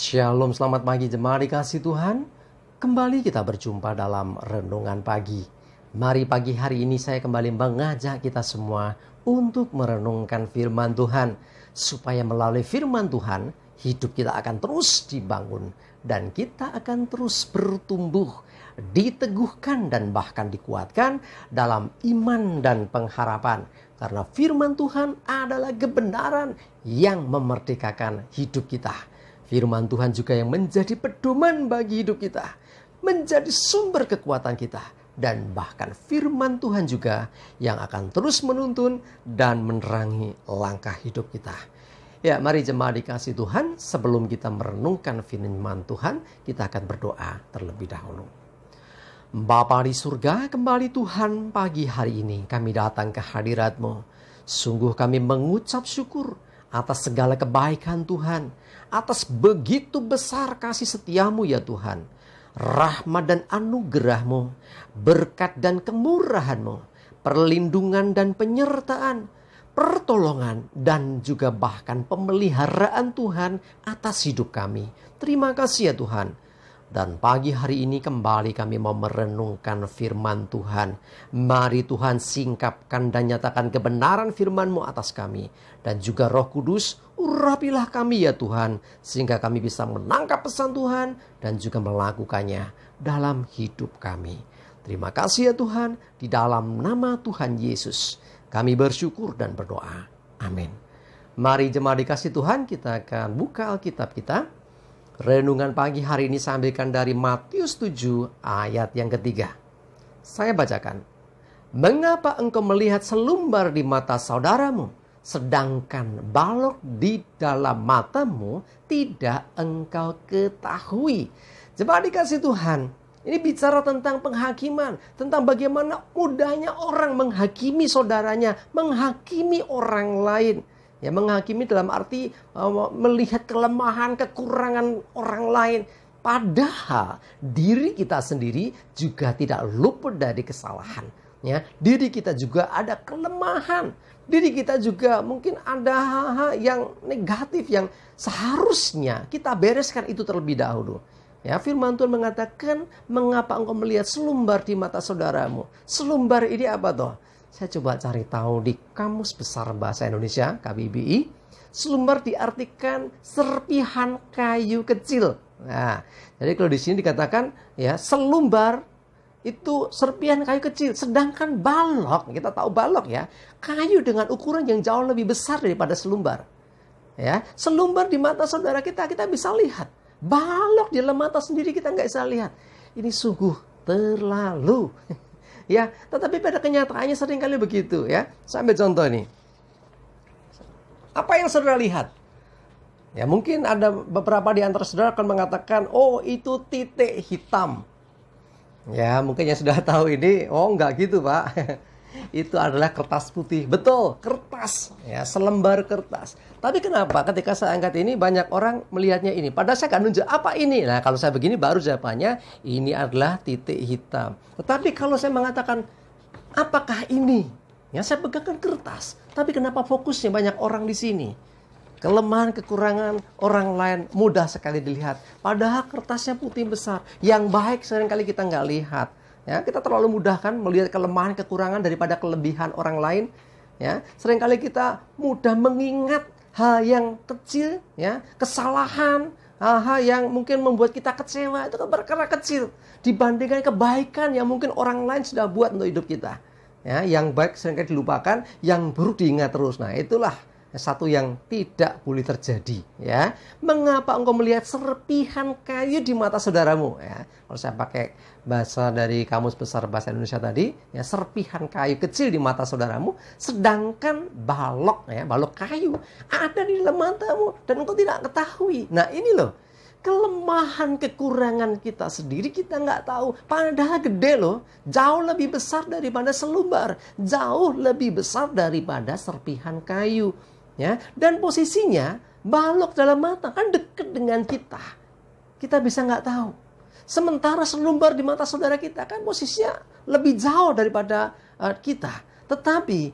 Shalom, selamat pagi jemaat dikasih Tuhan. Kembali kita berjumpa dalam renungan pagi. Mari pagi hari ini saya kembali mengajak kita semua untuk merenungkan firman Tuhan. Supaya melalui firman Tuhan, hidup kita akan terus dibangun. Dan kita akan terus bertumbuh, diteguhkan dan bahkan dikuatkan dalam iman dan pengharapan. Karena firman Tuhan adalah kebenaran yang memerdekakan hidup kita. Firman Tuhan juga yang menjadi pedoman bagi hidup kita, menjadi sumber kekuatan kita, dan bahkan firman Tuhan juga yang akan terus menuntun dan menerangi langkah hidup kita. Ya, mari jemaat dikasih Tuhan, sebelum kita merenungkan firman Tuhan, kita akan berdoa terlebih dahulu. Bapa di surga, kembali Tuhan pagi hari ini kami datang ke hadirat-Mu. Sungguh kami mengucap syukur atas segala kebaikan Tuhan, atas begitu besar kasih setia-Mu ya Tuhan. Rahmat dan anugerah-Mu, berkat dan kemurahan-Mu, perlindungan dan penyertaan, pertolongan dan juga bahkan pemeliharaan Tuhan atas hidup kami. Terima kasih ya Tuhan. Dan pagi hari ini kembali kami mau merenungkan firman Tuhan. Mari Tuhan singkapkan dan nyatakan kebenaran firman-Mu atas kami. Dan juga Roh Kudus, urapilah kami ya Tuhan. Sehingga kami bisa menangkap pesan Tuhan dan juga melakukannya dalam hidup kami. Terima kasih ya Tuhan. Di dalam nama Tuhan Yesus kami bersyukur dan berdoa. Amin. Mari jemaat dikasih Tuhan, kita akan buka Alkitab kita. Renungan pagi hari ini saya ambilkan dari Matius 7 ayat yang ketiga. Saya bacakan. Mengapa engkau melihat selumbar di mata saudaramu, sedangkan balok di dalam matamu tidak engkau ketahui? Jemaat dikasih Tuhan, ini bicara tentang penghakiman, tentang bagaimana mudahnya orang menghakimi saudaranya, menghakimi orang lain. Ya, menghakimi dalam arti melihat kelemahan, kekurangan orang lain. Padahal diri kita sendiri juga tidak luput dari kesalahan. Ya, diri kita juga ada kelemahan. Diri kita juga mungkin ada hal-hal yang negatif yang seharusnya kita bereskan itu terlebih dahulu. Ya, firman Tuhan mengatakan, mengapa engkau melihat selumbar di mata saudaramu? Selumbar ini apa toh? Saya coba cari tahu di Kamus Besar Bahasa Indonesia, KBBI. Selumbar diartikan serpihan kayu kecil. Nah, jadi kalau di sini dikatakan ya selumbar itu serpihan kayu kecil. Sedangkan balok, kita tahu balok ya, kayu dengan ukuran yang jauh lebih besar daripada selumbar. Ya, selumbar di mata saudara kita bisa lihat. Balok di dalam mata sendiri kita nggak bisa lihat. Ini sungguh terlalu. Ya, tetapi pada kenyataannya seringkali begitu ya. Saya ambil contoh nih. Apa yang saudara lihat? Ya, mungkin ada beberapa di antara saudara akan mengatakan, oh itu titik hitam. Ya, mungkin yang sudah tahu ini, oh enggak gitu Pak. Itu adalah kertas putih. Betul, kertas. Ya, selembar kertas. Tapi kenapa ketika saya angkat ini banyak orang melihatnya ini? Padahal saya akan nunjuk apa ini? Nah, kalau saya begini baru jawabannya ini adalah titik hitam. Tetapi kalau saya mengatakan apakah ini? Ya, saya pegangkan kertas. Tapi kenapa fokusnya banyak orang di sini? Kelemahan, kekurangan orang lain mudah sekali dilihat. Padahal kertasnya putih besar. Yang baik seringkali kita nggak lihat. Ya, kita terlalu mudah kan melihat kelemahan, kekurangan daripada kelebihan orang lain. Ya, seringkali kita mudah mengingat hal yang kecil, ya, kesalahan, hal-hal yang mungkin membuat kita kecewa, itu kan perkara kecil dibandingkan kebaikan yang mungkin orang lain sudah buat untuk hidup kita. Ya, yang baik seringkali dilupakan, yang buruk diingat terus. Nah, itulah satu yang tidak boleh terjadi. Ya, mengapa engkau melihat serpihan kayu di mata saudaramu? Ya, kalau saya pakai bahasa dari Kamus Besar Bahasa Indonesia tadi, ya, serpihan kayu kecil di mata saudaramu, sedangkan balok, ya, balok kayu ada di dalam matamu dan engkau tidak ketahui. Nah, ini loh, kelemahan kekurangan kita sendiri kita nggak tahu. Padahal gede loh, jauh lebih besar daripada selumbar, jauh lebih besar daripada serpihan kayu. Ya, dan posisinya balok dalam mata kan dekat dengan kita. Kita bisa nggak tahu. Sementara selumbar di mata saudara kita kan posisinya lebih jauh daripada kita. Tetapi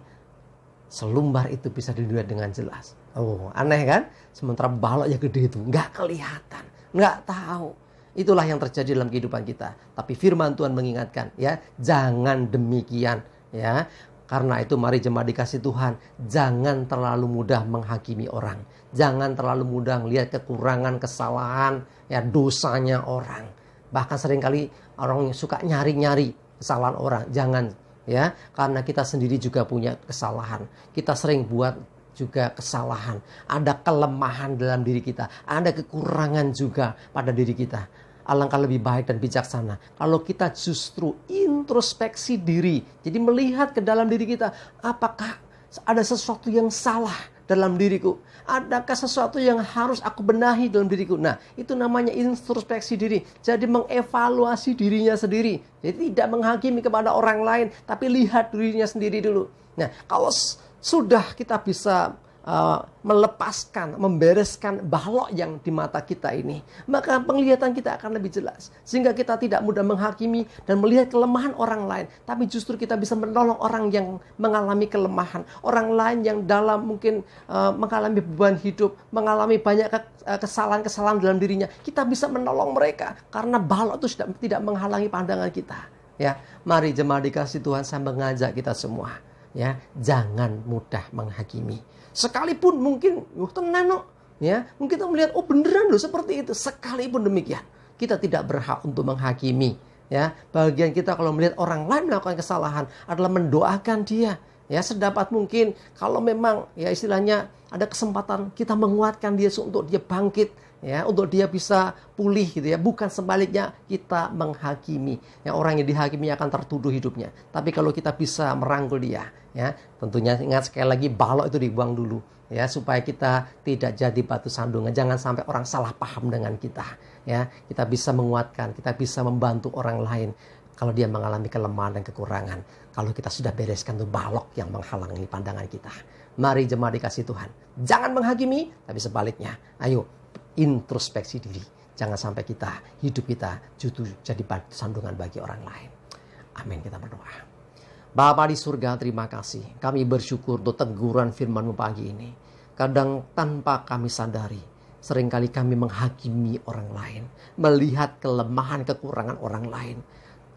selumbar itu bisa dilihat dengan jelas. Oh, aneh kan? Sementara balok yang gede itu nggak kelihatan. Nggak tahu. Itulah yang terjadi dalam kehidupan kita. Tapi firman Tuhan mengingatkan, ya, jangan demikian, ya. Karena itu mari jemaat dikasih Tuhan, jangan terlalu mudah menghakimi orang. Jangan terlalu mudah melihat kekurangan, kesalahan, ya, dosanya orang. Bahkan seringkali orang yang suka nyari-nyari kesalahan orang. Jangan, ya, karena kita sendiri juga punya kesalahan. Kita sering buat juga kesalahan. Ada kelemahan dalam diri kita. Ada kekurangan juga pada diri kita. Alangkah lebih baik dan bijaksana kalau kita justru introspeksi diri. Jadi melihat ke dalam diri kita. Apakah ada sesuatu yang salah dalam diriku? Adakah sesuatu yang harus aku benahi dalam diriku? Nah, itu namanya introspeksi diri. Jadi mengevaluasi dirinya sendiri. Jadi tidak menghakimi kepada orang lain, tapi lihat dirinya sendiri dulu. Nah, kalau sudah kita bisa melepaskan, membereskan balok yang di mata kita ini, maka penglihatan kita akan lebih jelas. Sehingga kita tidak mudah menghakimi dan melihat kelemahan orang lain, tapi justru kita bisa menolong orang yang mengalami kelemahan. Orang lain yang dalam mungkin mengalami beban hidup, mengalami banyak kesalahan-kesalahan dalam dirinya. Kita bisa menolong mereka karena balok itu tidak menghalangi pandangan kita. Ya, mari jemaat dikasih Tuhan, saya mengajak kita semua, ya, jangan mudah menghakimi. Sekalipun mungkin tenan no, ya, mungkin kita melihat beneran loh seperti itu. Sekalipun demikian, kita tidak berhak untuk menghakimi, ya. Bagian kita kalau melihat orang lain melakukan kesalahan adalah mendoakan dia, ya, sedapat mungkin. Kalau memang, ya, istilahnya ada kesempatan, kita menguatkan dia untuk dia bangkit, ya, untuk dia bisa pulih gitu, ya. Bukan sebaliknya kita menghakimi. Ya, orang yang dihakimi akan tertuduh hidupnya. Tapi kalau kita bisa merangkul dia, ya, tentunya ingat sekali lagi balok itu dibuang dulu, ya, supaya kita tidak jadi batu sandungan. Jangan sampai orang salah paham dengan kita, ya. Kita bisa menguatkan, kita bisa membantu orang lain kalau dia mengalami kelemahan dan kekurangan. Kalau kita sudah bereskan tuh balok yang menghalangi pandangan kita. Mari jemaat dikasih Tuhan, jangan menghakimi, tapi sebaliknya, ayo introspeksi diri. Jangan sampai hidup kita justru jadi batu sandungan bagi orang lain. Amin, kita berdoa. Bapa di surga, terima kasih. Kami bersyukur untuk teguran firman-Mu pagi ini. Kadang tanpa kami sadari, seringkali kami menghakimi orang lain, melihat kelemahan, kekurangan orang lain,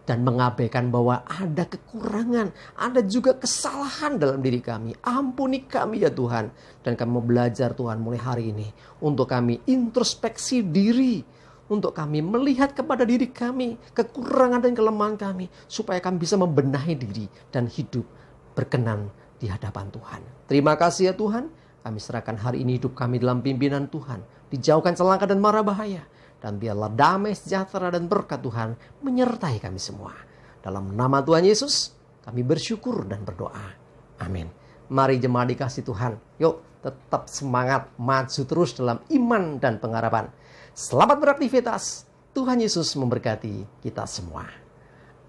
dan mengabaikan bahwa ada kekurangan, ada juga kesalahan dalam diri kami. Ampuni kami ya Tuhan. Dan kami mau belajar Tuhan mulai hari ini untuk kami introspeksi diri, untuk kami melihat kepada diri kami, kekurangan dan kelemahan kami, supaya kami bisa membenahi diri dan hidup berkenan di hadapan Tuhan. Terima kasih ya Tuhan, kami serahkan hari ini hidup kami dalam pimpinan Tuhan. Dijauhkan celaka dan mara bahaya, dan biarlah damai, sejahtera dan berkat Tuhan menyertai kami semua. Dalam nama Tuhan Yesus, kami bersyukur dan berdoa. Amin. Mari jemaat dikasih Tuhan, yuk tetap semangat, maju terus dalam iman dan pengharapan. Selamat beraktivitas. Tuhan Yesus memberkati kita semua.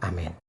Amin.